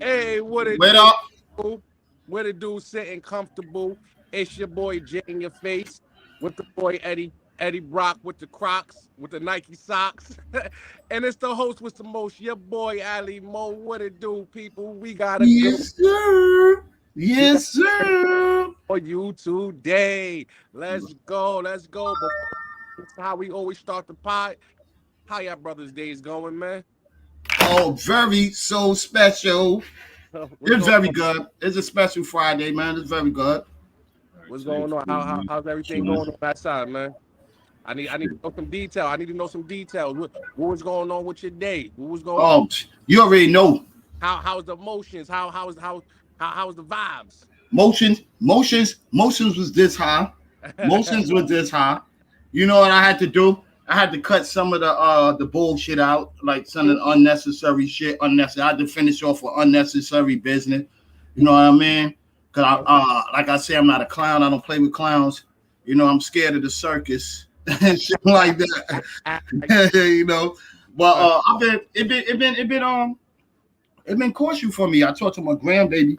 Hey, what it What do? up? What it do? Sitting comfortable. It's your boy Jay in your face with the boy Eddie Brock with the Crocs with the Nike socks, and it's the host with the most. Your boy Ali Mo. What it do, people? We got a good Yes, sir. we got Yes, sir. for you today. Let's go. Let's go. But that's how we always start the pod. How y'all brothers' days going, man? Oh, very so special. What's It's going very good. It's a special Friday, man. It's very good. What's going on? How's everything going on that side, man? I need to know some detail. I need to know some details. What was going on with your day? What was going on? Oh, you already know. How's the emotions? How's the vibes? Motions was this high. Motions was this high. You know what I had to do? I had to cut some of the bullshit out, like some of the unnecessary shit. Unnecessary. I had to finish off with unnecessary business. You know what I mean? Cause like I say, I'm not a clown. I don't play with clowns. You know, I'm scared of the circus and shit like that. You know, but it been cautious for me. I talked to my grandbaby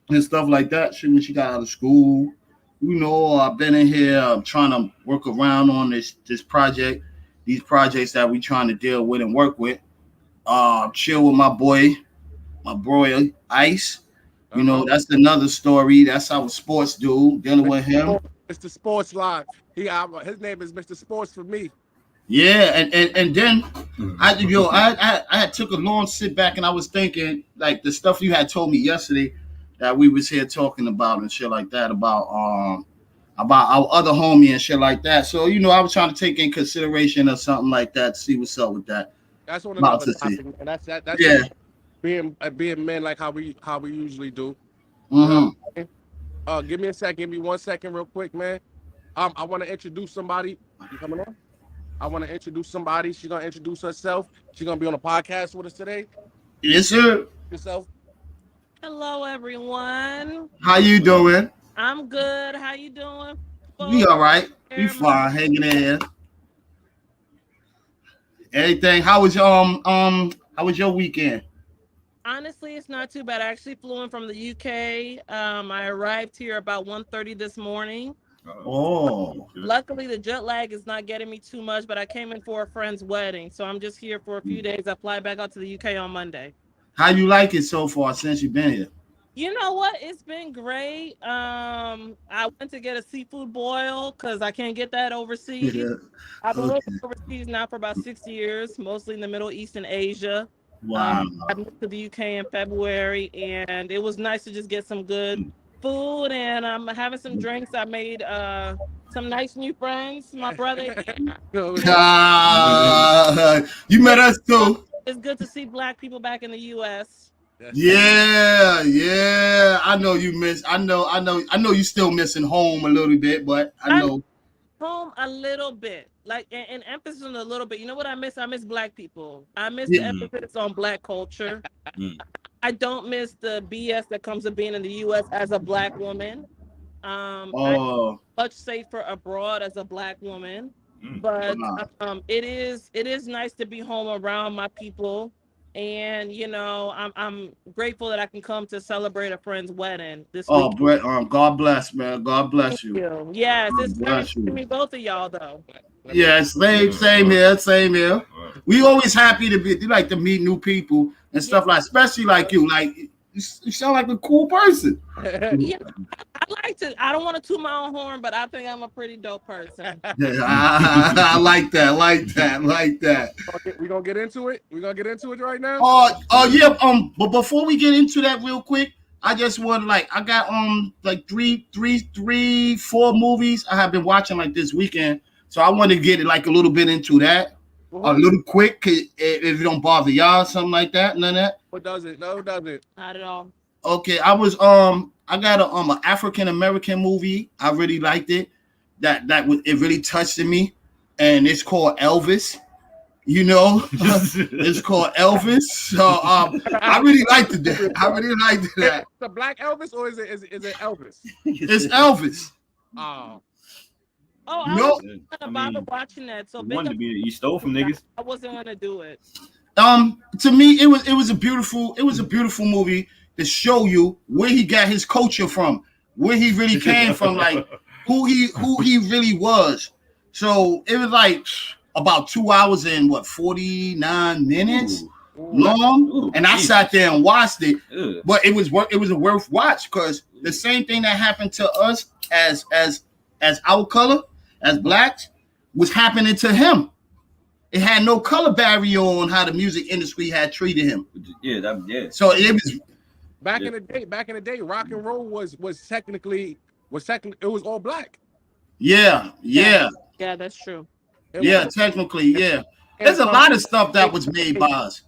and stuff like that. Shit, when she got out of school, you know, I've been in here trying to work around on this project, these projects that we trying to deal with and work with. Chill with my boy Ice. You know, that's another story. That's our sports dude dealing with him. Mr. Sports Line. His name is Mr. Sports for me. Yeah, and then I took a long sit back and I was thinking like the stuff you had told me yesterday that we was here talking about and shit like that about our other homie and shit like that. So you know, I was trying to take in consideration of something like that, see what's up with that. That's one About another to see. topic, and that's Yeah. being men like how we usually do. You know Mm-hmm. what I mean? Give me a second. Give me 1 second, real quick, man. I want to introduce somebody. You coming on? I want to introduce somebody. She's gonna introduce herself. She's gonna be on a podcast with us today. Yes, sir. Yourself. Hello, everyone. How you doing? I'm good. How you doing, We folks? all right. We fine, hanging in here. Everything. How was your weekend? Honestly, it's not too bad. I actually flew in from the UK. I arrived here about 1:30 this morning. Oh, Luckily, the jet lag is not getting me too much, but I came in for a friend's wedding, so I'm just here for a few days. I fly back out to the UK on Monday. how you like it so far since you've been here? You know what? It's been great. I went to get a seafood boil because I can't get that overseas. I've been living overseas now for about 6 years, mostly in the Middle East and Asia. Wow. I moved to the UK in February, and it was nice to just get some good food, and I'm having some drinks. I made some nice new friends. My brother. You met us too. It's good to see Black people back in the US. Yeah. I know you miss. I know you still missing home a little bit, but I know. Home a little bit, like and emphasis on a little bit. You know what I miss? I miss Black people. I miss the emphasis on Black culture. I don't miss the BS that comes with being in the U.S. as a Black woman. I'm much safer abroad as a Black woman, but it is nice to be home around my people. And you know, I'm grateful that I can come to celebrate a friend's wedding this week. Brett, God bless, man. God bless you. Yes, it's very nice to meet both of y'all, though. Yeah, same here. We always happy to be like to meet new people and stuff like, especially like you. Like you sound like a cool person. Yeah, I don't want to toot my own horn, but I think I'm a pretty dope person. I like that. We gonna get into it. We gonna get into it right now. Yeah. But before we get into that, real quick, I just want I got like three, 4 movies I have been watching like this weekend, so I want to get it like a little bit into that. A little quick, if it don't bother y'all, something like that. None of that. What does it? No, it doesn't. Not at all. Okay, I got an African American movie. I really liked it. It really touched me, and it's called Elvis. You know, it's called Elvis. So I really liked it. I really liked that. It's a Black Elvis, or is it Elvis? It's Elvis. I wasn't gonna bother watching that. So wanted to be you stole from niggas. I wasn't gonna do it. To me, it was a beautiful movie to show you where he got his culture from, where he really came from, like who he really was. So it was like about 2 hours and 49 minutes long, and I sat there and watched it. But it was a worth watch because the same thing that happened to us as our color, as blacks, was happening to him. It had no color barrier on how the music industry had treated him. Yeah. So it was back in the day, rock and roll was technically it was all black. Yeah, that's true. Technically, yeah. There's a lot of stuff that was made by us.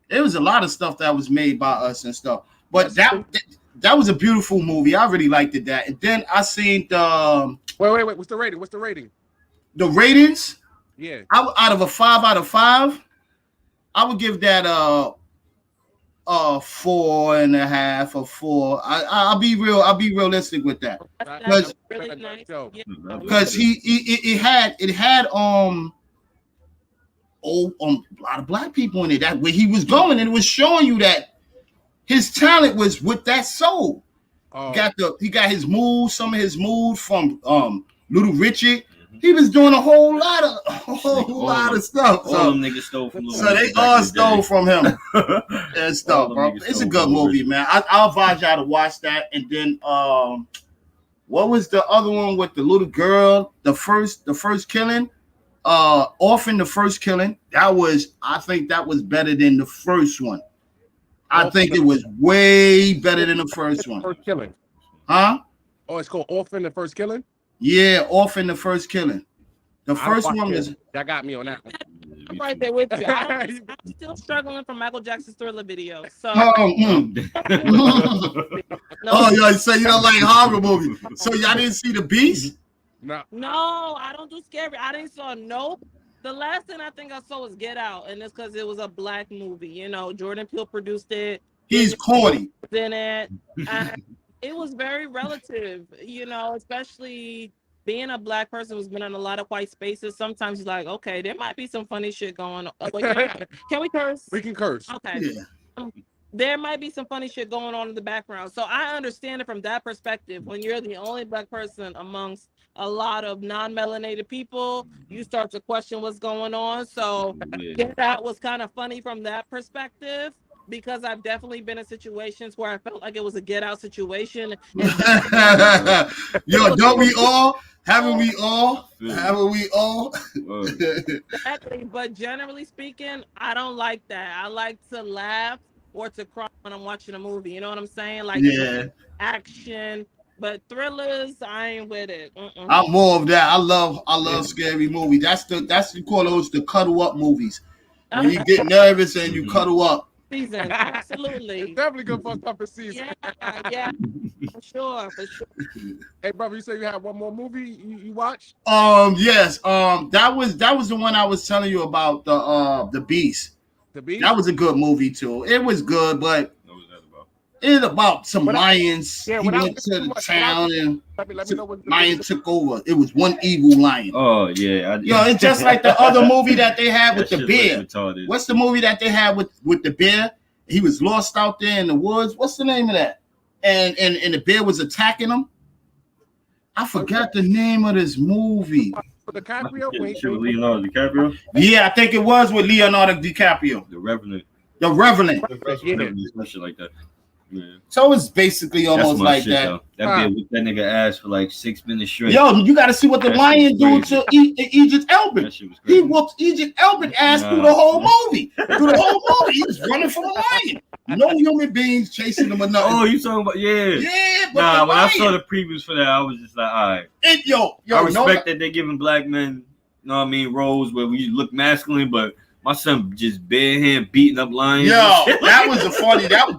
There was a lot of stuff that was made by us and stuff. But that was a beautiful movie. I really liked it. That. And then I seen the wait. What's the rating? The ratings. Yeah. Out of a 5 out of 5, I would give that 4.5 or 4. I'll be realistic with that. Because really nice. Because it had a lot of black people in it. That where he was going, and it was showing you that his talent was with that soul. He got his moves, some of his moves from Little Richard. He was doing a whole lot of stuff. All them niggas stole from Little So they all stole from him and stuff, bro. It's a good movie, man. I'll advise y'all to watch that. And then what was the other one with the little girl? The first killing? Orphan, the first killing. I think that was better than the first one. I think it was way better than the first one. First killing. Huh? Oh, it's called Orphan, the First Killing? Yeah, Orphan, the First killing. The first one was... That got me on that one. I'm right there with you. I'm still struggling from Michael Jackson's Thriller video. So so you don't like horror movies. So y'all didn't see The Beast? No, I don't do scary. I didn't saw Nope. The last thing I think I saw was Get Out, and it's because it was a black movie. You know, Jordan Peele produced it. He's corny. In it. It was very relative, you know, especially being a black person who's been in a lot of white spaces. Sometimes you're like, okay, there might be some funny shit going on. Can we curse? We can curse. Okay. Yeah. There might be some funny shit going on in the background. So I understand it from that perspective. When you're the only black person amongst a lot of non-melanated people, you start to question what's going on. So Get Out was kind of funny from that perspective. Because I've definitely been in situations where I felt like it was a Get Out situation. Yo, don't we all? Haven't we all? Exactly. But generally speaking, I don't like that. I like to laugh or to cry when I'm watching a movie. You know what I'm saying? Like action. But thrillers, I ain't with it. I'm more of that. I love scary movies. That's you call those the cuddle up movies. When you get nervous and you cuddle up. Season, absolutely. It's definitely good for a tougher season. Yeah, for sure. Hey, brother, you say you had one more movie you watched? Yes. That was the one I was telling you about, the Beast. The Beast? That was a good movie too. It was good, but it's about some lions. He went to the town and let me know what lion took over. It was one evil lion. Oh yeah. It's just like the other movie that they had with the bear. Retarded. What's the movie that they had with the bear? He was lost out there in the woods. What's the name of that? And the bear was attacking him. I forgot the name of this movie. DiCaprio? Leonardo DiCaprio? Yeah, I think it was with Leonardo DiCaprio. The Revenant. Yeah. Like that. Yeah. So it's basically almost like that. Though. That whipped that nigga ass for like 6 minutes straight. Yo, you got to see what the lion do to Egypt Elbert. He whooped Egypt Elbert ass through the whole movie. He was running from a lion. No human beings chasing him or nothing. Oh, you talking about Yeah, but nah, when I saw the previews for that, I was just like, all right. Yo, I respect that they're giving black men, you know what I mean, roles where we look masculine, but my son just bare hand beating up lions. Yo, that was a funny. That was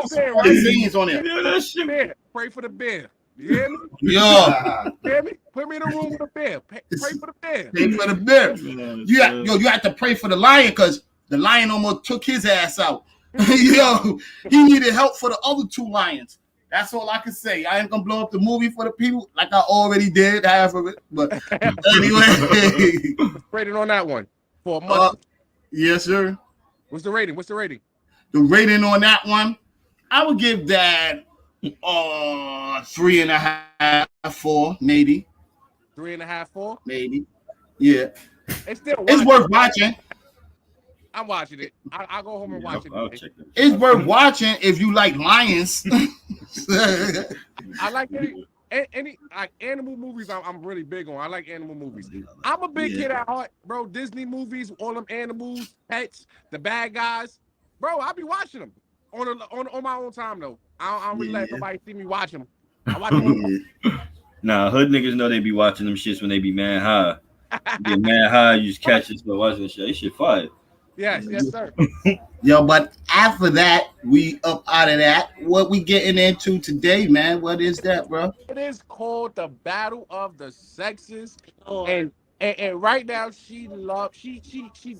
some funny scenes on there. Yeah, that shit. Bear. Pray for the bear. You hear me? Yeah. You hear me? Put me in a room with a bear. Pray for the bear. Pray for the bear. You have to pray for the lion because the lion almost took his ass out. Yo, he needed help for the other 2 lions. That's all I can say. I ain't gonna blow up the movie for the people like I already did half of it. But anyway, Rated on that one for a month. Yes, sir. What's the rating? What's the rating? The rating on that one, I would give that 3.5, 4, maybe. 3.5, 4? Maybe. Yeah. It's still It's worth watching. I'm watching it. I'll go home and watch I'll it. check it. It's worth watching if you like lions. I like any like animal movies. I'm really big on. I like animal movies. I'm a big kid at heart, bro. Disney movies, all them animals, pets, the bad guys, bro. I be watching them on my own time though. I don't really let somebody see me watch them. I watch them. Nah, hood niggas know they be watching them shits when they be mad high. Get mad high, you just catch this but watching the shit. They shit fire. Yes, sir. Yo, but after that, we up out of that. What we getting into today, man? What is that, bro? It is called the Battle of the Sexes, and right now she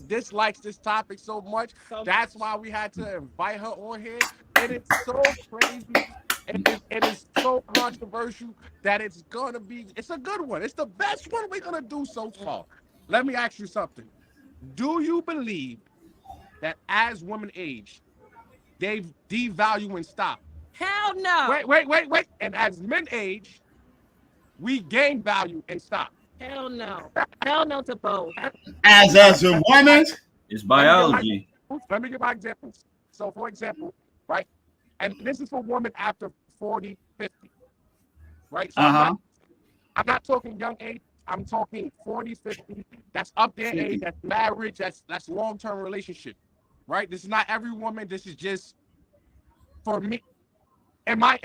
dislikes this topic so much. That's why we had to invite her on here. And it's so crazy. It is so controversial that it's a good one. It's the best one we're gonna do so far. Let me ask you something. Do you believe that as women age, they devalue and stop? Hell no. Wait. And as men age, we gain value and stop. Hell no. Hell no to both. As a woman, It's biology. Let me give my examples. So, for example, right, and this is for women after 40, 50, right? So I'm not talking young age. I'm talking 40, 50. That's up their age. That's marriage. That's long-term relationship, right? This is not every woman. This is just for me, in my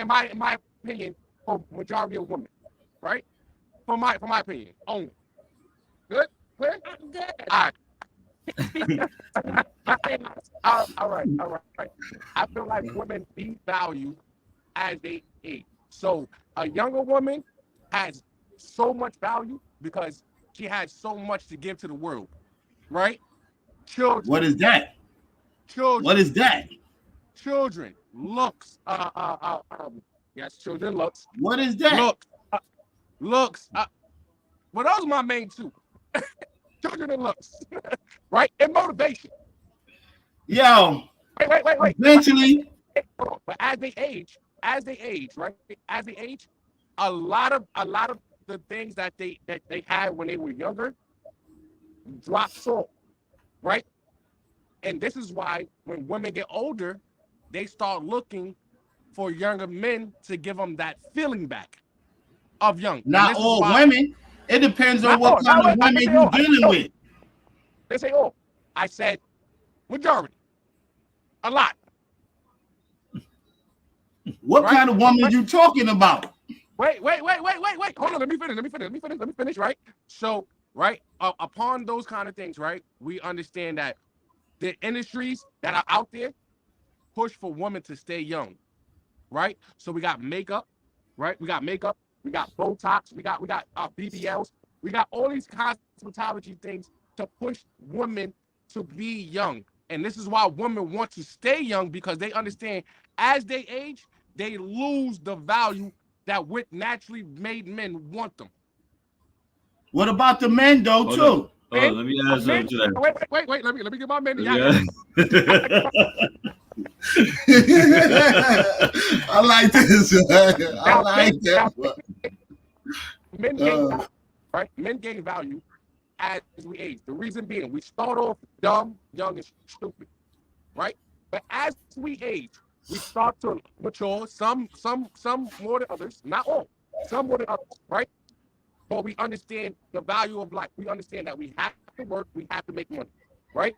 opinion, for majority of women, right? For my opinion, only. Good, clear. Good. All right. I feel like women devalue as they age. So a younger woman has so much value because she has so much to give to the world, right? Children. what is that? Children. What is that? Children. Looks. Yes, children. Looks. What is that? Looks. Well, those are my main two. Children and looks, right? And motivation. Yo. Wait. Eventually. But as they age, right? As they age, a lot of the things that they had when they were younger drops off, right? And this is why when women get older, they start looking for younger men to give them that feeling back of young. Not all women. It depends on what kind of women you're dealing with. They say, "Oh," I said, majority, a lot. What kind of woman you talking about? Wait. Hold on. Let me finish. Right. So, right. Upon those kind of things, right, we understand that the industries that are out there push for women to stay young, right? So we got makeup, right? We got Botox, we got BBLs, we got all these cosmetology things to push women to be young. And this is why women want to stay young, because they understand as they age, they lose the value that with naturally made men want them. What about the men though, too? Let me add something to that. Wait. Let me get my men. I like this. I like that. Men gain value, right? Men gain value as we age. The reason being, we start off dumb, young, and stupid, right? But as we age, we start to mature. Some more than others, not all. Some more than others, right? But we understand the value of life. We understand that we have to work, we have to make money, right?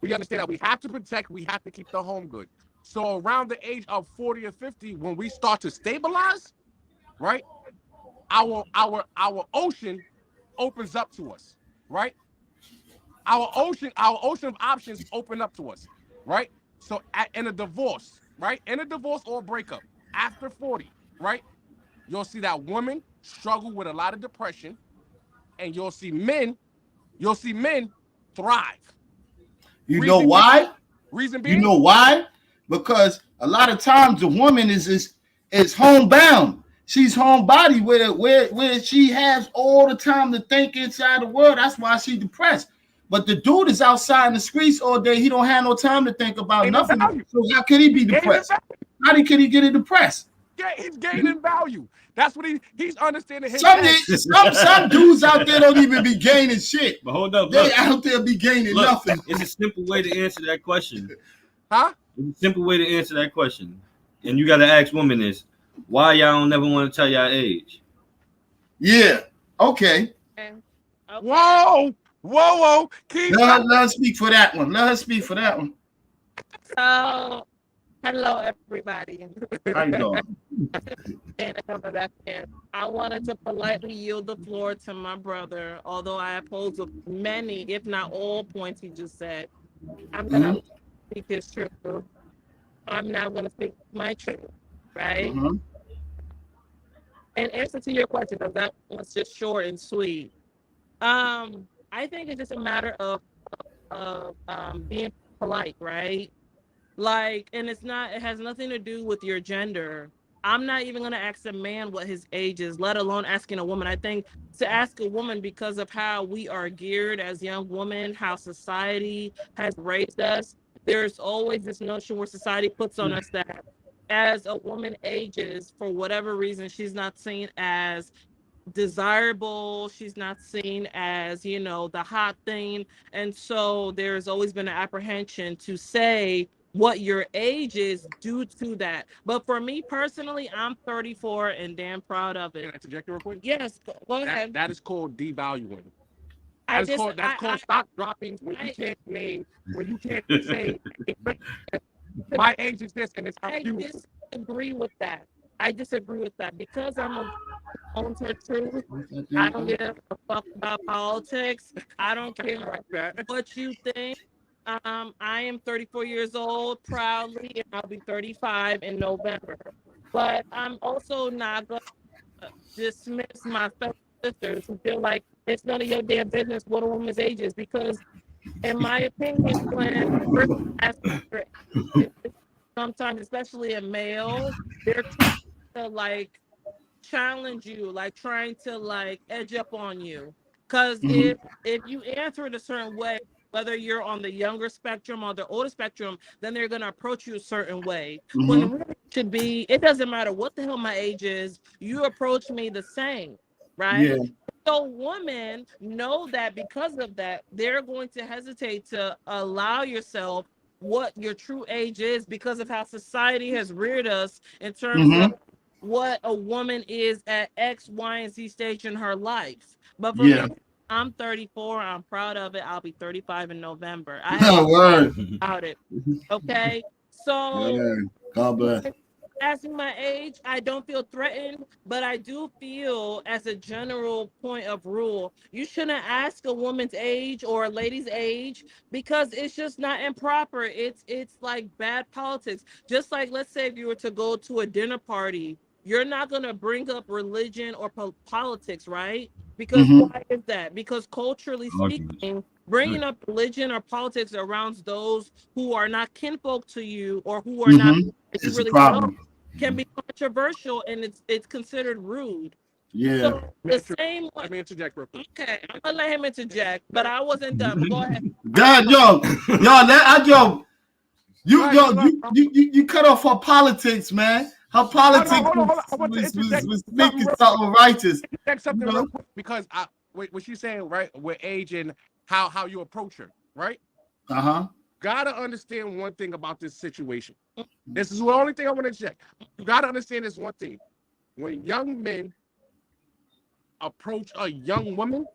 We understand that we have to protect, we have to keep the home good. So around the age of 40 or 50, when we start to stabilize, right? Our ocean opens up to us, right? Our ocean of options open up to us, right? So in a divorce, right? In a divorce or breakup, after 40, right? You'll see that women struggle with a lot of depression, and you'll see men thrive. You know why? Reason being? You know why? Because a lot of times the woman is homebound. She's homebody where she has all the time to think inside the world. That's why she's depressed. But the dude is outside in the streets all day. He don't have no time to think about nothing. Value. So how could he be depressed? How could he get depressed? Yeah, he's gaining value. That's what he's understanding. His some dudes out there don't even be gaining shit. But hold up, they out there be gaining nothing. It's a simple way to answer that question. Huh? It's a simple way to answer that question. And you got to ask women this: why y'all don't never want to tell y'all age? Yeah. Okay. Whoa. Let her speak for that one. So, hello, everybody. How you doing? I wanted to politely yield the floor to my brother, although I oppose many, if not all, points he just said. I'm going to speak his truth. I'm not going to speak my truth, right? In answer to your question, because that was just short and sweet. I think it's just a matter of being polite, right? Like, and it has nothing to do with your gender. I'm not even going to ask a man what his age is, let alone asking a woman. I think to ask a woman, because of how we are geared as young women, how society has raised us, there's always this notion where society puts on us that as a woman ages, for whatever reason, she's not seen as desirable, she's not seen as, the hot thing. And so there's always been an apprehension to say what your age is due to that. But for me personally, I'm 34 and damn proud of it. Can I interject real quick? Yes, go ahead. That is called devaluing. That's called stock dropping when you can't say my age is this and it's how you. I disagree with that because I'm a to truth. I don't give a fuck about politics. I don't care what you think. I am 34 years old, proudly, and I'll be 35 in November. But I'm also not going to dismiss my fellow sisters who feel like it's none of your damn business what a woman's age is, because, in my opinion, when sometimes, especially a male, they're trying to challenge you, trying to edge up on you. Because if you answer it a certain way, whether you're on the younger spectrum or the older spectrum, then they're going to approach you a certain way. When it really should be, it doesn't matter what the hell my age is, you approach me the same, right? Yeah. So women know that because of that, they're going to hesitate to allow yourself what your true age is because of how society has reared us in terms of what a woman is at X, Y, and Z stage in her life. But for me, I'm 34. I'm proud of it. I'll be 35 in November. I have about it. Okay. So God bless. Asking my age, I don't feel threatened, but I do feel, as a general point of rule, you shouldn't ask a woman's age or a lady's age because it's just not improper. It's like bad politics. Just like, let's say if you were to go to a dinner party, you're not going to bring up religion or politics, right? Because why is that? Because culturally speaking, bringing up religion or politics around those who are not kinfolk to you or who are not really know can be controversial, and it's considered rude. Yeah. So the same. Let me interject real quick. Okay, I'm gonna let him interject, but I wasn't done. Go ahead. God, you cut off her politics, man. Her politics was speaking something righteous. Something real quick, because what she's saying, right, with age and how you approach her, right? Gotta understand one thing about this situation. This is the only thing I want to check. You gotta understand this one thing. When young men approach a young woman,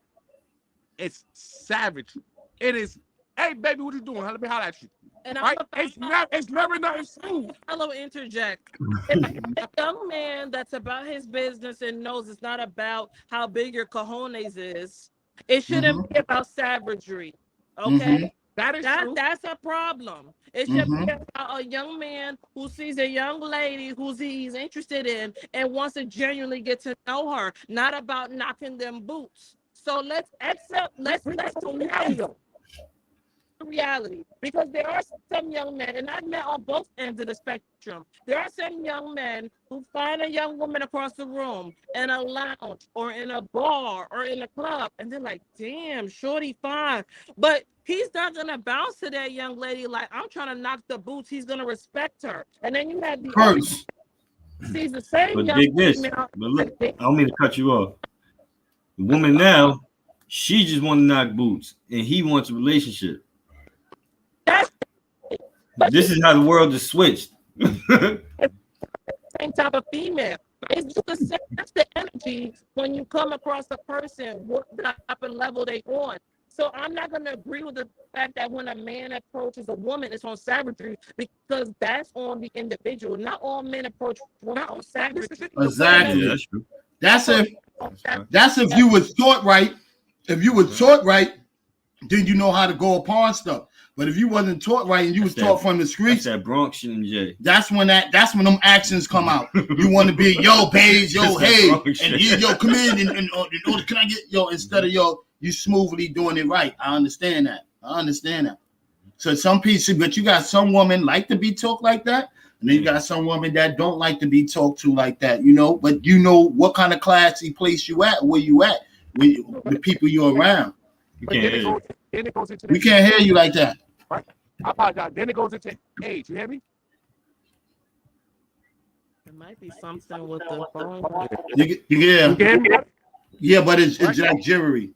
it's savage. It is, hey baby, what you doing? Let me holler at you. And right? It's never nothing smooth. Hello, interject. A young man that's about his business and knows it's not about how big your cojones is, it shouldn't be about savagery. Okay? That's a problem. It should be about a young man who sees a young lady who he's interested in and wants to genuinely get to know her, not about knocking them boots. So let's accept. Let's the reality, because there are some young men, and I've met on both ends of the spectrum. There are some young men who find a young woman across the room in a lounge or in a bar or in a club, and they're like, "Damn, shorty fine," but he's not gonna bounce to that young lady like, "I'm trying to knock the boots." He's gonna respect her, and then you have the other First, sees the same But young dig this. female. But look, I don't mean to cut you off. The woman now, she just want to knock boots, and he wants a relationship. That's This is how the world is switched. the same type of female. It's just the same. That's the energy when you come across a person, what type of level they on. So I'm not going to agree with the fact that when a man approaches a woman, it's on savagery, because that's on the individual. Not all men approach women on savagery. exactly. Yeah, that's true. That's if you was taught right. If you were taught right, then you know how to go upon stuff. But if you wasn't taught right and you was taught from the streets, That's that Bronx shit and Jay. that's when them actions come out. You want to be yo, babes, yo, hey, and yo, come in and can I get yo, instead of yo, you smoothly doing it right. I understand that. So some people, but you got some women like to be talked like that, and then you got some women that don't like to be talked to like that, you know. But you know what kind of classy place you at, where you at, with the people you're around. You can't hear you. Then it goes into We can't hear you like that. Right? I apologize. Then it goes into age. You hear me? It might be something with the phone. Yeah, hear me? yeah, but it's like jewelry.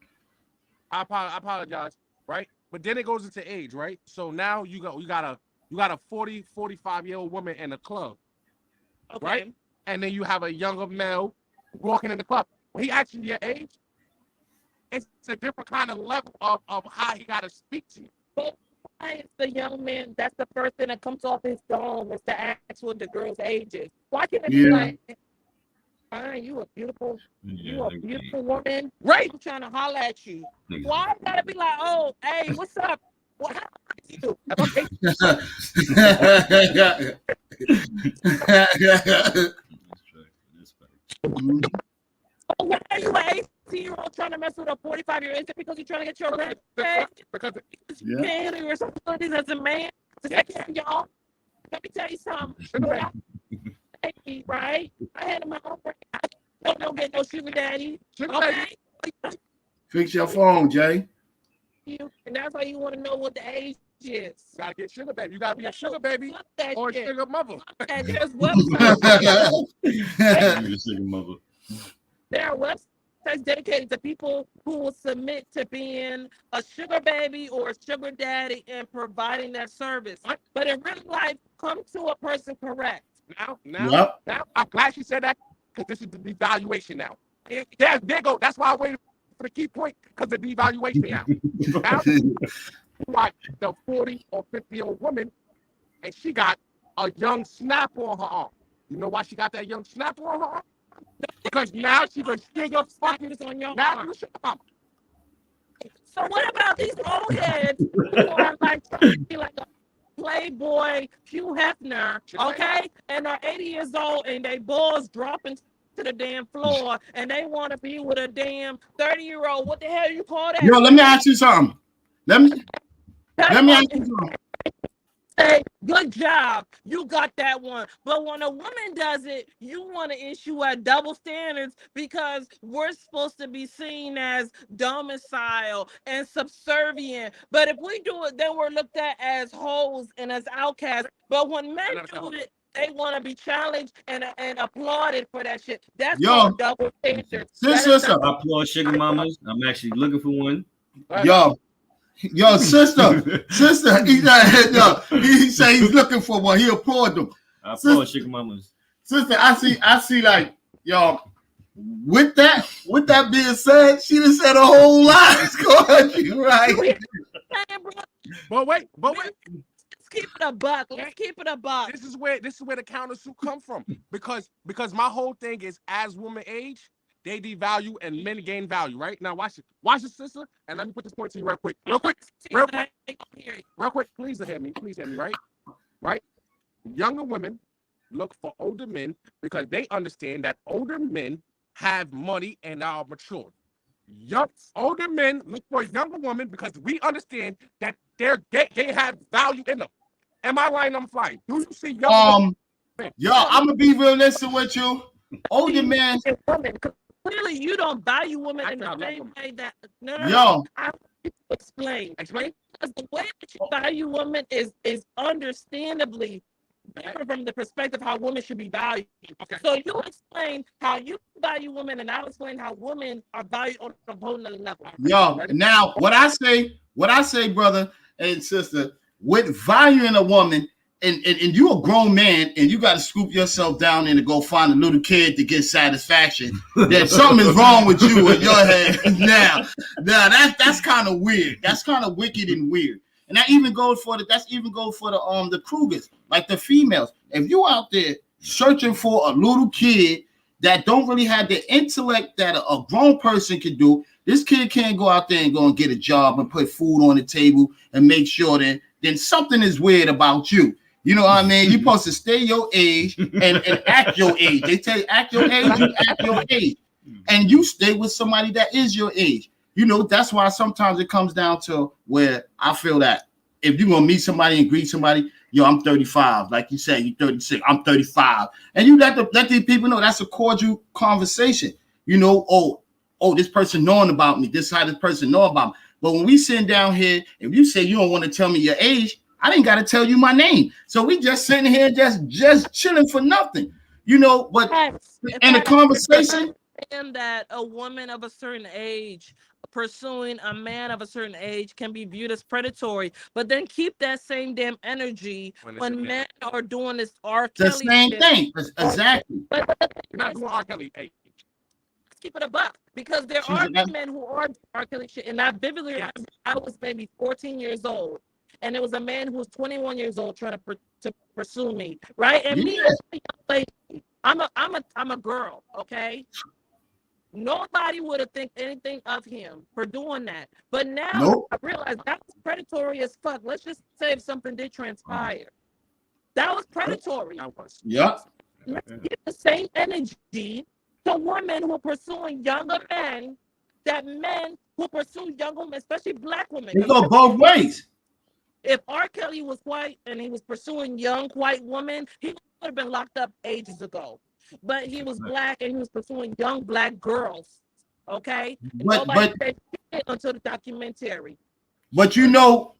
I apologize. Right? But then it goes into age, right? So now you got a 40, 45-year-old woman in a club, Okay. right? And then you have a younger male walking in the club. When he asks you your age, it's a different kind of level of how he got to speak to you. But why is the young man, that's the first thing that comes off his dome, is to ask what the girl's age is? Why can't it be like, fine, you a beautiful woman, right? I'm trying to holler at you. Why I gotta be like, oh, hey, what's up? Well, how old are you? Why are you an 18-year-old trying to mess with a 45-year-old? Is it because you're trying to get your rent paid? Because You can't handle your responsibilities as a man to take care of y'all. Let me tell you something. Right? I had my own break. I don't get no sugar daddy. Okay? Fix your phone, Jay. And that's why you want to know what the age is. you gotta get sugar baby. You gotta be a sugar baby or a sugar mother. And there's websites. Sugar mother. There are websites dedicated to people who will submit to being a sugar baby or a sugar daddy and providing that service. But in real life, come to a person correct. Now, I'm glad she said that, because this is the devaluation now. There go. That's why I waited for the key point, because the devaluation now. Now, like the 40 or 50-year-old woman, and she got a young snapper on her arm. You know why she got that young snapper on her arm? Because now she's a sugar fucking on your arm. So what about these old heads who are like trying to be like a Playboy Hugh Hefner, okay? And are 80 years old and they balls dropping to the damn floor and they want to be with a damn 30-year-old. What the hell you call that? Yo, let me ask you something. Let me ask you something. Hey, good job. You got that one. But when a woman does it, you want to issue a double standards, because we're supposed to be seen as domicile and subservient. But if we do it, then we're looked at as hoes and as outcasts. But when men do it, they want to be challenged and applauded for that shit. That's called double standards. Sister. I applaud sugar mamas. I'm actually looking for one. Yo, sister, he say he's looking for one. He applaud them. I applaud sugar mamas. Sister, I see, like, yo, with that being said, she done said a whole lot. Go ahead, you right. But wait. Let's keep it a buck. Let's keep it a buck. This is where the countersuit come from. Because my whole thing is, as women age, they devalue and men gain value, right? Now watch it, sister, and let me put this point to you real quick. Please hear me, right? Younger women look for older men because they understand that older men have money and are mature. older men look for a younger woman because we understand that they have value in them. Am I lying? I'm flying. Do you see younger women? Yo, I'm gonna be realistic with you. Older men. Clearly, you don't value women in the same way that. No. I want you to explain. Because the way that you value women is understandably different from the perspective how women should be valued. Okay. So you explain how you value women, and I'll explain how women are valued on a whole nother level. Yo, now what I say, brother and sister, with valuing a woman, and you a grown man, and you got to scoop yourself down and to go find a little kid to get satisfaction. That something is wrong with you in your head. Now that's kind of weird. That's kind of wicked and weird. And that even goes for the Krugers, like the females. If you out there searching for a little kid that don't really have the intellect that a grown person can do, this kid can't go out there and go and get a job and put food on the table and make sure that then something is weird about you. You know what I mean? You're supposed to stay your age and act your age. They tell you act your age, you act your age. And you stay with somebody that is your age. You know, that's why sometimes it comes down to where I feel that if you're going to meet somebody and greet somebody, yo, I'm 35. Like you said, you're 36. I'm 35. And you let these people know that's a cordial conversation. You know, oh, this person knowing about me. This is how this person know about me. But when we sitting down here, if you say you don't want to tell me your age, I didn't got to tell you my name. So we just sitting here just chilling for nothing. You know, but in a conversation. And that a woman of a certain age pursuing a man of a certain age can be viewed as predatory, but then keep that same damn energy when men are doing this R. Kelly the same shit. Thing, exactly. But not doing R. Kelly. Hey. Let's keep it a buck, because there are men who are R. Kelly shit, and I vividly remember I was maybe 14 years old, and it was a man who was 21 years old trying to pursue me, right? And me, I'm a girl, okay? Nobody would have think anything of him for doing that. But now I realize that was predatory as fuck. Let's just say if something did transpire. That was predatory. Yeah. Let's give the same energy to women who are pursuing younger men that men who pursue young women, especially black women. They go both ways. If R. Kelly was white and he was pursuing young white women, he would have been locked up ages ago. But he was black and he was pursuing young black girls. Okay, nobody said shit until the documentary. But you know,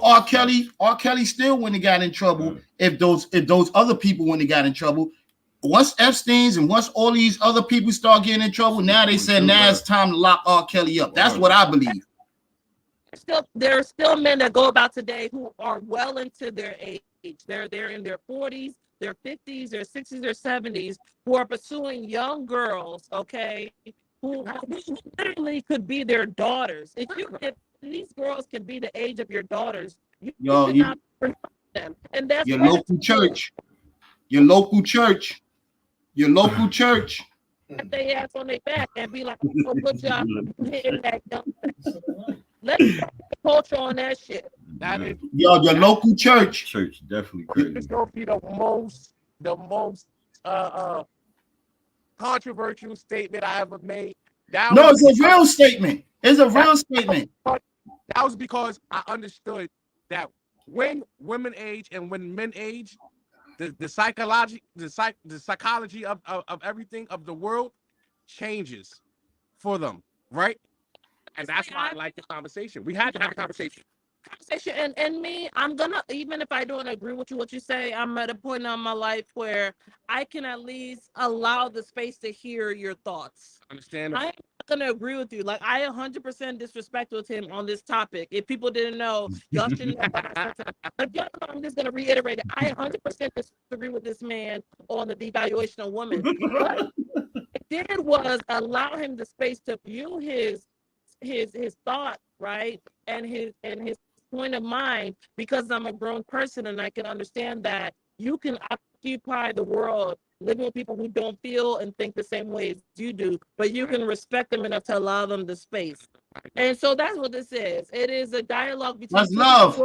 R. Kelly still wouldn't have got in trouble if those other people wouldn't have got in trouble. Once Epstein's and once all these other people start getting in trouble, now they said now it's time to lock R. Kelly up. That's what I believe. There are still men that go about today who are well into their age. They're in their 40s. Their 50s, their 60s, their 70s, who are pursuing young girls, okay, who literally could be their daughters. If these girls can be the age of your daughters, you cannot promote them. And that's your local church. Put their ass on their back and be like, oh, good job hitting that young. Let's put the culture on that shit. That is your local church. Church definitely crazy. It's gonna be the most controversial statement I ever made. It's a real statement. It's a real statement. That was because I understood that when women age and when men age, the psychology of everything of the world changes for them, right? And that's why I like the conversation. We had to have a conversation. And me, I'm gonna, even if I don't agree with what you say, I'm at a point in my life where I can at least allow the space to hear your thoughts. Understand? I'm not gonna agree with you. Like, I 100% disrespect with him on this topic. If people didn't know, y'all shouldn't know. But y'all know, I'm just gonna reiterate it. I 100% disagree with this man on the devaluation of women. What I did was allow him the space to view his thought, right, and his point of mind, because I'm a grown person and I can understand that you can occupy the world living with people who don't feel and think the same way as you do, but you can respect them enough to allow them the space. And so that's what this is. It is a dialogue between that's love.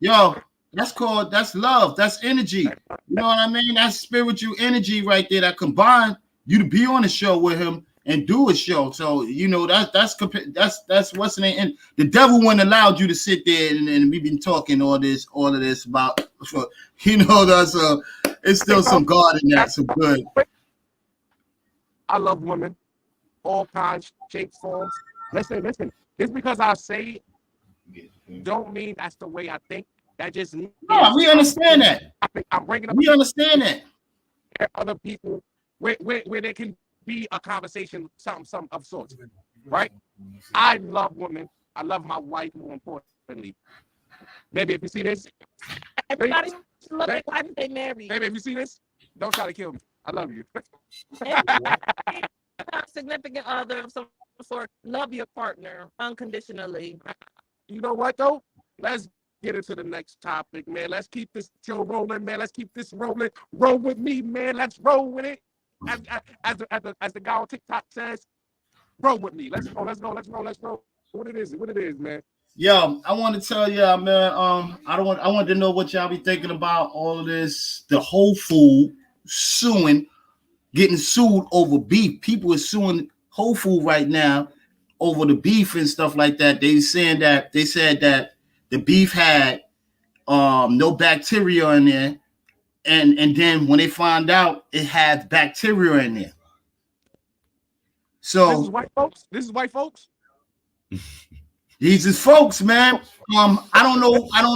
Yo, that's love. That's energy. You know what I mean? That's spiritual energy right there that combined you to be on the show with him and do a show. So you know that's what's the name. And the devil wouldn't allowed you to sit there and we've been talking all of this about, you know, that's it's still some God in that, some good. I love women, all kinds, shapes, forms. Listen. Just because I say it, don't mean that's the way I think. That just means we understand that. I'm bringing up. We understand that. Other people where there can be a conversation, some of sorts, right? I love women. I love my wife more importantly. Maybe if you see this, everybody look at why they married. Maybe if you see this, don't try to kill me. I love you. Significant other of some sort, love your partner unconditionally. You know what though? Let's get into the next topic, man. Let's keep this show rolling, man. Let's keep this rolling. Roll with me, man. Let's roll with it. As the guy on TikTok says, roll with me. Let's go. What it is, man. Yo, I want to tell y'all, man. I want to know what y'all be thinking about all of this. The Whole Food getting sued over beef. People are suing Whole Food right now over the beef and stuff like that. They said that the beef had no bacteria in there, and then when they find out it had bacteria in there. So this is white folks. These is folks, man. I don't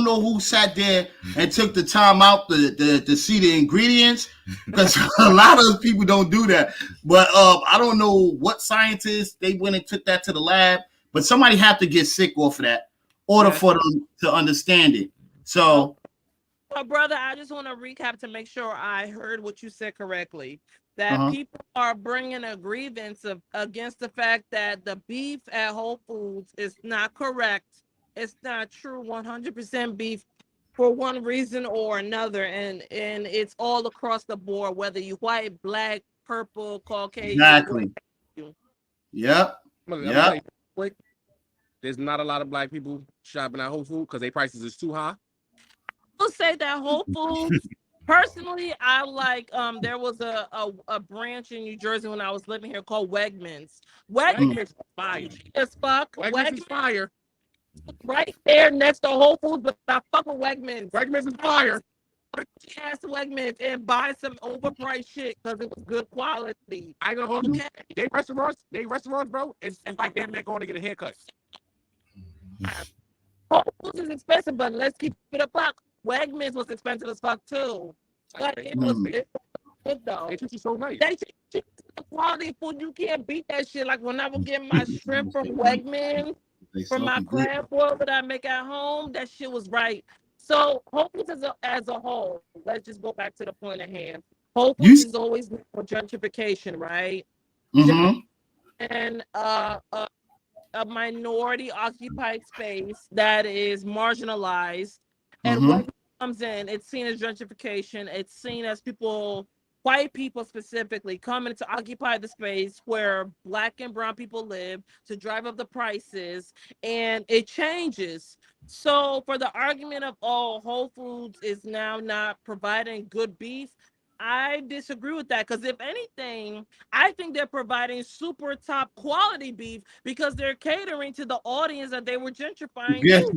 know who sat there and took the time out to see the ingredients, because a lot of people don't do that. But I don't know what scientists they went and took that to the lab, but somebody had to get sick off of that in order for them to understand it. So, well, brother, I just want to recap to make sure I heard what you said correctly. That people are bringing a grievance against the fact that the beef at Whole Foods is not correct. It's not true 100% beef for one reason or another. And it's all across the board, whether you white, black, purple, Caucasian. Exactly. Yep. There's not a lot of black people shopping at Whole Foods because their prices is too high. I'll say that Whole Foods... Personally, I like there was a branch in New Jersey when I was living here called Wegmans. Wegmans is fire as fuck. Wegmans is fire. Right there next to Whole Foods, but I fuck with Wegmans. Wegmans is fire. Ask Wegmans and buy some overpriced shit because it was good quality. I ain't gonna hold you. They restaurants, bro. It's like they're going to get a haircut. Whole Foods is expensive, but let's keep it a buck. Wegmans was expensive as fuck too, but it was good though. It was so nice. They quality food, you can't beat that shit. Like when I would get my shrimp from Wegmans, from my crab boil that I make at home, that shit was right. So Whole Foods as a whole, let's just go back to the point at hand. Whole Foods is always for gentrification, right? And a minority occupied space that is marginalized. And when it comes in, it's seen as gentrification. It's seen as white people specifically, coming to occupy the space where black and brown people live to drive up the prices, and it changes. So for the argument of, Whole Foods is now not providing good beef, I disagree with that, because if anything, I think they're providing super top quality beef because they're catering to the audience that they were gentrifying. That's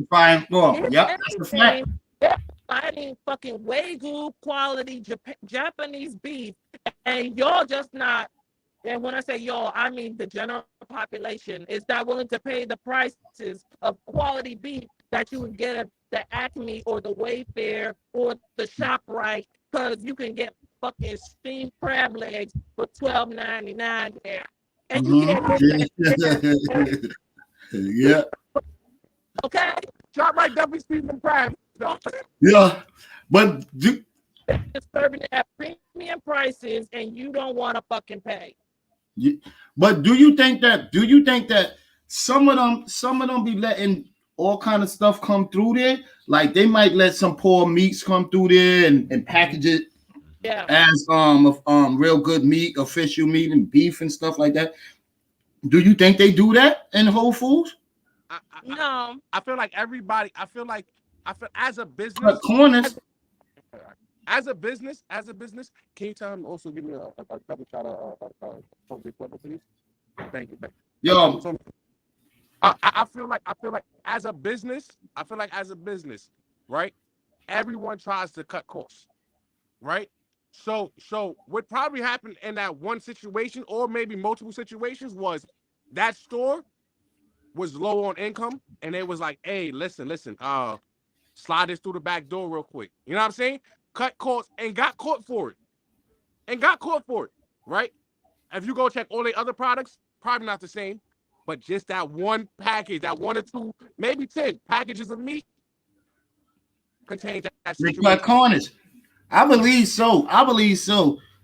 a fact. They're providing fucking Wagyu quality Japanese beef, and y'all just not. And when I say y'all, I mean the general population is not willing to pay the prices of quality beef that you would get at the Acme or the Wayfair or the ShopRite, because you can get fucking steamed crab legs for $12.99 there. And you can't get that. Yeah. Okay? ShopRite definitely steamed crab. Yeah. But they're serving it at premium prices and you don't want to fucking pay. But do you think that some of them be letting all kind of stuff come through there? Like they might let some poor meats come through there and package it as real good meat, official meat and beef and stuff like that. Do you think they do that in Whole Foods? No. I feel like everybody. I feel as a business. Corners. As a business, can you tell him also give me a double shot of please? Thank you. Yo, So, I feel like as a business, right? Everyone tries to cut costs, right? So what probably happened in that one situation, or maybe multiple situations, was that store was low on income, and they was like, "Hey, listen, slide this through the back door real quick." You know what I'm saying? Cut costs and got caught for it, right? If you go check all the other products, probably not the same, but just that one package, that 1 or 2, maybe 10 packages of meat contains that they situation. cut corners. I believe so.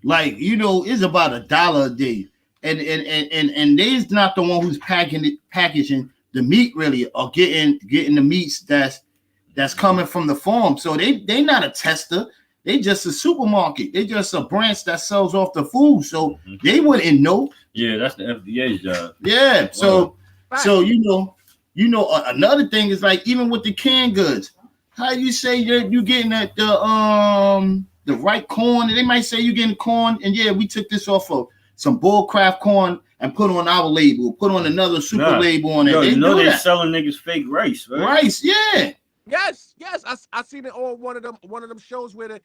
Like, it's about $1 a day. And they's not the one who's packaging the meat really, or getting the meats that's coming from the farm. So they not a tester. They just a supermarket. They just a branch that sells off the food. So they wouldn't know. Yeah, that's the FDA's job. Yeah. So another thing is, like, even with the canned goods, how you say you getting the right corn? They might say you getting corn, and we took this off of some bullcraft corn and put on our label, put on another super label on it. Yo, they're selling niggas fake rice, right? Rice, yeah. Yes. I seen it on one of them shows where,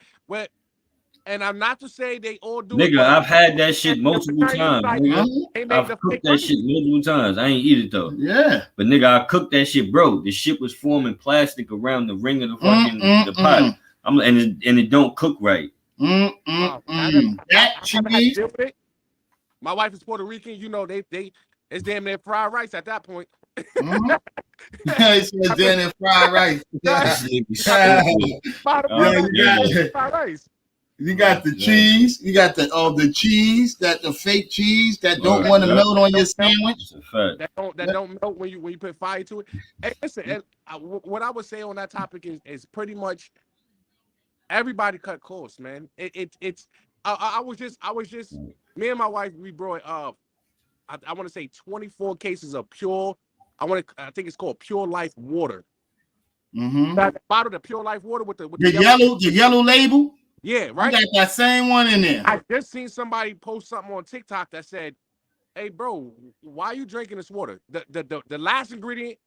and I'm not to say they all do. Nigga, I've had that shit multiple times. Like, Nigga. I've cooked that shit multiple times. I ain't eat it though. Yeah. But nigga, I cooked that shit, bro. The shit was forming plastic around the ring of the fucking the pot. And it don't cook right. That cheese. My wife is Puerto Rican. They it's damn near fried rice at that point. It's damn near fried rice. Fried rice. You got the cheese. You got the cheese, the fake cheese that don't want to melt on your sandwich. That don't melt when you put fire to it. Hey, listen, and what I would say on that topic is pretty much everybody cut costs, man. It's I was just me and my wife, we brought I want to say 24 cases of pure. I think it's called Pure Life water. That bottle of Pure Life water with the yellow label. Yeah, right. You got that same one in there. I just seen somebody post something on TikTok that said, "Hey, bro, why are you drinking this water? The last ingredient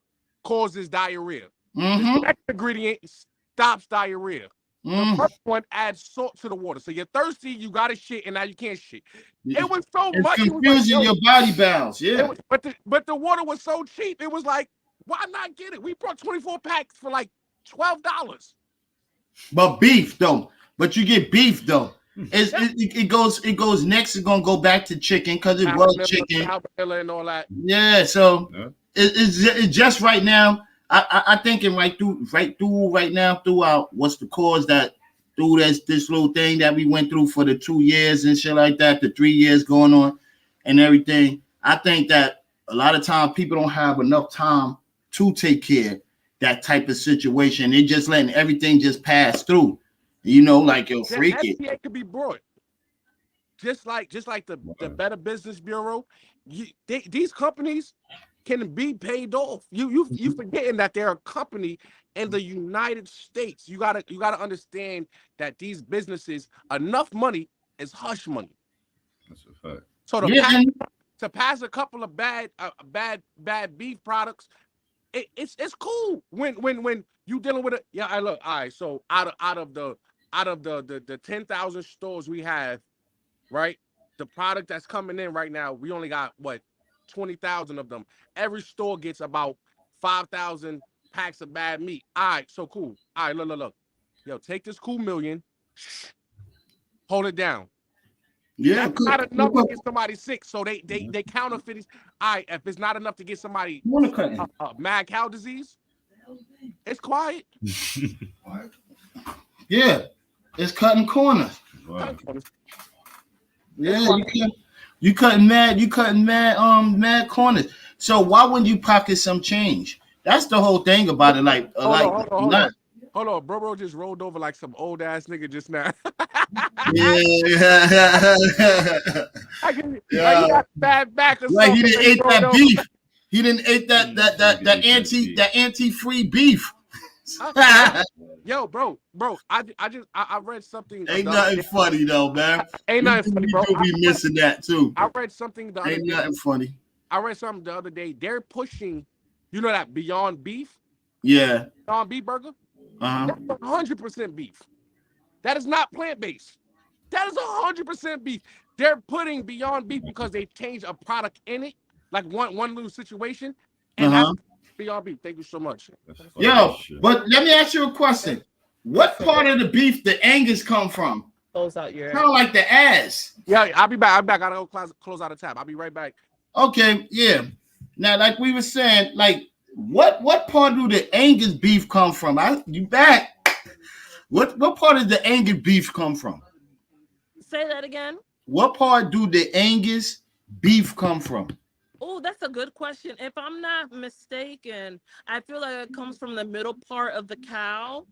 causes diarrhea. The next ingredient stops diarrhea. The first one adds salt to the water. So you're thirsty, you got to shit, and now you can't shit." It was so much. It's confusing your body balance. Yeah. But the water was so cheap. It was like, why not get it? We brought 24 packs for like $12. But beef though. But you get beef though. It goes next. It's gonna go back to chicken because it was chicken. And all that. Yeah. So it's just right now. I thinking right now throughout what's the cause that through this little thing that we went through for the 2 years and shit like that, the 3 years going on and everything. I think that a lot of times people don't have enough time to take care of that type of situation. They're just letting everything just pass through. Like you'll freak it. FDA could be brought. Just like the Better Business Bureau. These companies can be paid off. You forgetting that they're a company in the United States. You gotta understand that these businesses, enough money is hush money. That's a fact. So to pass a couple of bad beef products, it's cool when you dealing with it. Yeah, all right. So out of the 10,000 stores we have, right? The product that's coming in right now, we only got 20,000 of them. Every store gets about 5,000 packs of bad meat. All right, so cool. All right, look. Yo, take this cool million, hold it down. Yeah, that's not enough to get somebody sick, so they counterfeit it. All right, if it's not enough to get somebody mad cow disease, it's quiet. Yeah, it's cutting corners. Wow. Yeah, you cutting mad corners. So why wouldn't you pocket some change? That's the whole thing about it. Hold on, bro just rolled over like some old ass nigga just now. Yeah. Bad back or like something. he didn't eat that beef. He didn't eat that anti-free beef. Yo, bro, I read something. Ain't nothing funny though, man. Ain't nothing funny, bro. You do be missing that too. I read something. Ain't nothing funny. I read something the other day. They're pushing, you know, that Beyond Beef, Yeah. Beyond Beef burger. Uh-huh. That's 100% beef. That is not plant-based. That is 100% beef. They're putting Beyond Beef because they changed a product in it, like one little situation, and that's Uh-huh. Beyond Beef. Thank you so much. Yo, but let me ask you a question. What part of the beef the Angus come from? Close out your. Kind of like the ass. Yeah, I'll be back. I gotta go close out the tab. I'll be right back. Okay, yeah. Now, like we were saying, like what part do the Angus beef come from? You back? What part of the Angus beef come from? Say that again. What part do the Angus beef come from? Oh, that's a good question. If I'm not mistaken, I feel like it comes from the middle part of the cow.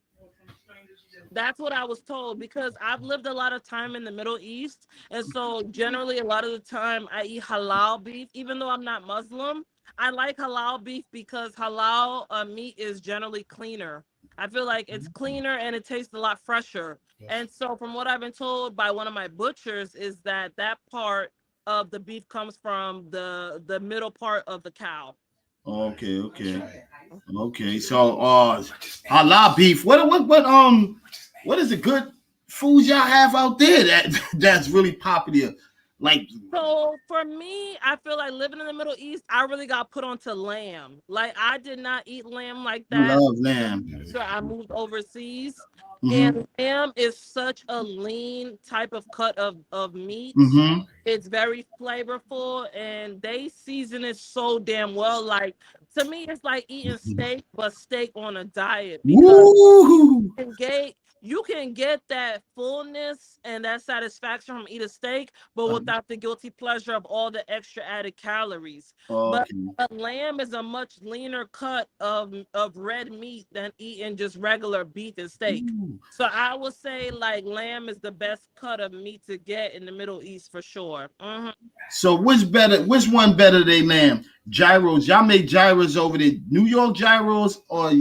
That's what I was told, because I've lived a lot of time in the Middle East. And so generally a lot of the time I eat halal beef, even though I'm not Muslim. I like halal beef because halal meat is generally cleaner. I feel like it's cleaner and it tastes a lot fresher. And so from what I've been told by one of my butchers is that part of the beef comes from the middle part of the cow. Okay. So halal beef. What is the good foods y'all have out there that's really popular? Like, so for me, I feel like living in the Middle East, I really got put onto lamb. Like I did not eat lamb like that. I love lamb. So I moved overseas. Mm-hmm. And lamb is such a lean type of cut of meat. Mm-hmm. It's very flavorful and they season it so damn well. Like to me, it's like eating steak, but steak on a diet. Because you can get that fullness and that satisfaction from eating steak, but without the guilty pleasure of all the extra added calories. Okay. But lamb is a much leaner cut of red meat than eating just regular beef and steak. Ooh. So I would say like lamb is the best cut of meat to get in the Middle East for sure. Mm-hmm. So which one better than lamb? Gyros. Y'all make gyros over there. New York gyros or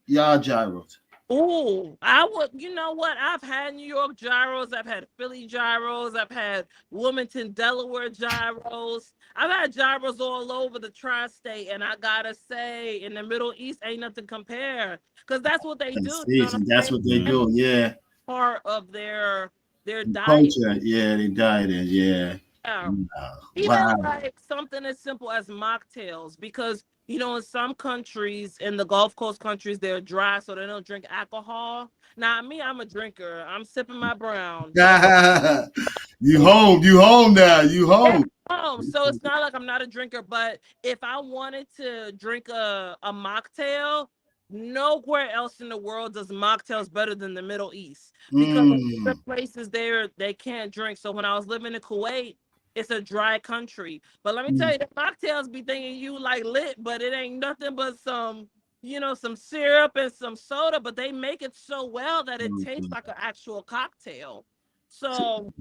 y'all gyros? Oh, I would, you know what? I've had New York gyros, I've had Philly gyros, I've had Wilmington, Delaware gyros. I've had gyros all over the tri-state, and I gotta say, in the Middle East, ain't nothing compare, because that's what they do. You know that's what they do, yeah. Part of their diet. Culture, yeah, their diet is, yeah. Even like something as simple as mocktails, because you know, in some countries, in the Gulf Coast countries, they're dry, so they don't drink alcohol. Now, me, I'm a drinker. I'm sipping my brown. You home now. You home. So it's not like I'm not a drinker, but if I wanted to drink a mocktail, nowhere else in the world does mocktails better than the Middle East. Because the places there, they can't drink. So when I was living in Kuwait, it's a dry country. But let me tell you, the mocktails be thinking you like lit, but it ain't nothing but some syrup and some soda, but they make it so well that it tastes like an actual cocktail. So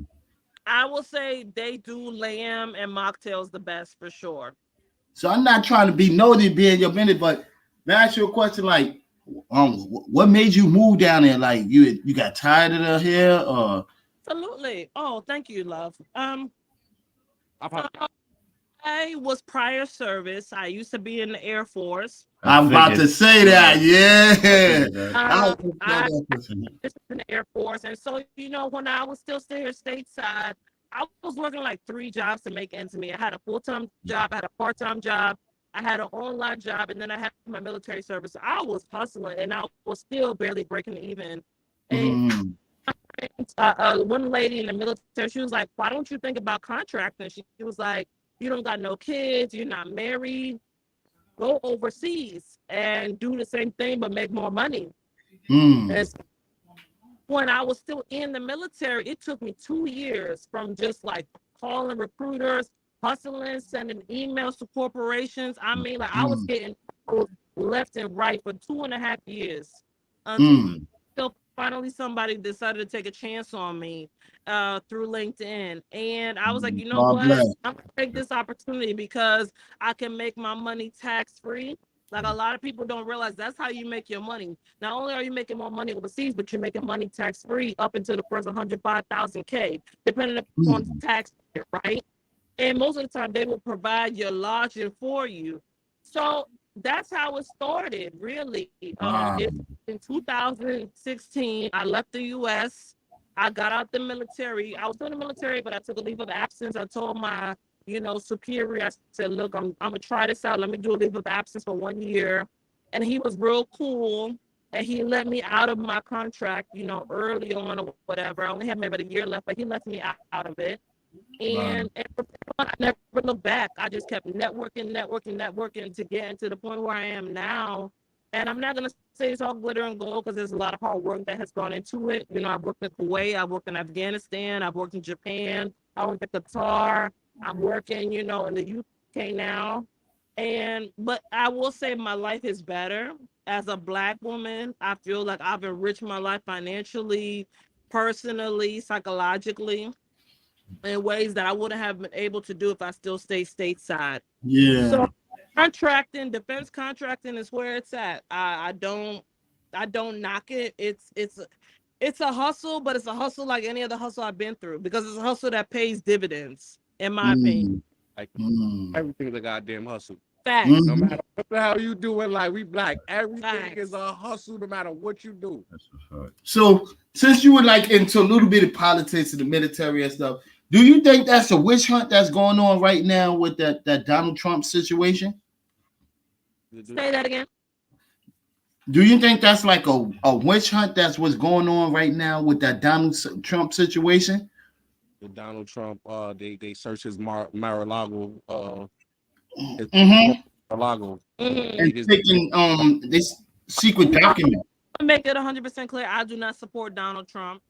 I will say they do lamb and mocktails the best for sure. So I'm not trying to be nosy being your minute, but may I ask you a question? Like, what made you move down there? Like, you got tired of the hair, or? Absolutely. Oh, thank you, love. I was prior service. I used to be in the Air Force. I'm about to say that, yeah. I was in the Air Force, and so when I was still here stateside, I was working like 3 jobs to make ends meet. I had a full-time job, I had a part-time job, I had an online job, and then I had my military service. I was hustling, and I was still barely breaking even. And one lady in the military, she was like, "Why don't you think about contracting?" She was like, "You don't got no kids, you're not married. Go overseas and do the same thing, but make more money." And when I was still in the military, it took me 2 years from just like calling recruiters, hustling, sending emails to corporations. I mean, like I was getting left and right for 2.5 years until finally somebody decided to take a chance on me through LinkedIn. And I was like, you know what? I'm gonna take this opportunity because I can make my money tax-free. Like a lot of people don't realize that's how you make your money. Not only are you making more money overseas, but you're making money tax-free up until the first 105,000 K, depending upon the tax, right? and most of the time they will provide your lodging for you. So that's how it started, really. Wow. It, in 2016, I left the U.S. I got out the military. I was in the military, but I took a leave of absence. I told my, superior, I said, look, I'm gonna try this out. Let me do a leave of absence for 1 year. And he was real cool. And he let me out of my contract, early on or whatever. I only had maybe a year left, but he let me out of it. Wow. And I never looked back. I just kept networking to get to the point where I am now. And I'm not gonna say it's all glitter and gold because there's a lot of hard work that has gone into it. I've worked in Kuwait, I've worked in Afghanistan, I've worked in Japan, I worked in Qatar, I'm working, in the UK now. But I will say my life is better as a Black woman. I feel like I've enriched my life financially, personally, psychologically, in ways that I wouldn't have been able to do if I still stayed stateside. Yeah. So defense contracting is where it's at. I don't knock it. It's a hustle, but it's a hustle like any other hustle I've been through because it's a hustle that pays dividends, in my opinion. Like everything's a goddamn hustle. Facts. No matter what the hell you doing, like we Black, everything is a hustle no matter what you do. That's a fact. So since you were like into a little bit of politics and the military and stuff, do you think that's a witch hunt that's going on right now with that Donald Trump situation? Say that again. Do you think that's like a witch hunt that's what's going on right now with that Donald Trump situation? The Donald Trump, they search his Mar-a-Lago, Mar-a-Lago. And taking this secret document. To make it 100% clear, I do not support Donald Trump.